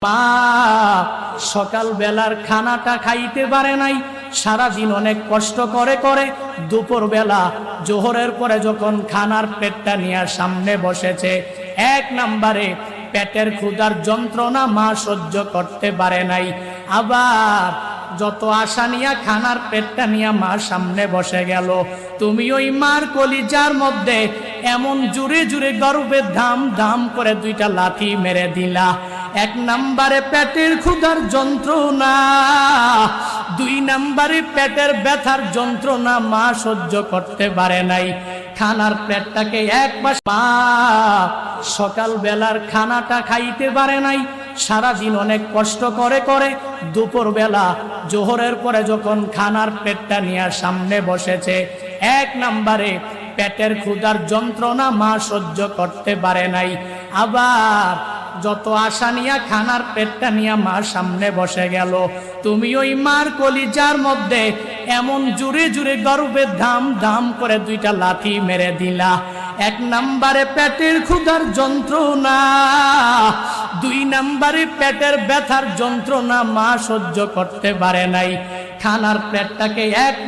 মা সকাল বেলার খানাটা খাইতে পারে নাই, সারাদিন অনেক কষ্ট করে করে দুপুর বেলা জোহরের পরে যখন খানার পেটটা নিয়ে সামনে বসেছে, এক নম্বরে পেটের ক্ষুধার যন্ত্রণা মা সহ্য করতে পারে নাই। আবার যত আশা নিয়া খানার পেটটা নিয়ে মা সামনে বসে গেল, তুমি ওই মার কলিজার মধ্যে এমন জুড়ে জুড়ে গর্বে ধাম ধাম করে দুইটা লাথি মেরে দিলা। এক নম্বরে পেটের ক্ষুধার যন্ত্রণা, দুই নম্বরে পেটের ব্যথার যন্ত্রণা মা সহ্য করতে পারে নাই। খানার পেটটাকে একবার মা সকাল বেলার খানাটা খাইতে পারে নাই, সারাদিন অনেক কষ্ট করে করে দুপুর বেলা জোহরের পরে যখন খানার পেটটা নিয়ে সামনে বসেছে, এক নম্বরে পেটের ক্ষুধার যন্ত্রণা মা সহ্য করতে পারে নাই। আবার যত আশা নিয়া খানার পেটটা নিয়ে মা সামনে বসে গেল, তুমি ওই মার কলিজার মধ্যে এমন জুড়ে জুড়ে গর্বে ধাম ধাম করে দুইটা লাথি মেরে দিলা। এক নম্বরে পেটের ক্ষুধার যন্ত্রণা, দুই নম্বরে পেটের ব্যথার যন্ত্রণা মা সহ্য করতে পারে নাই। খানার পেটটাকে একবার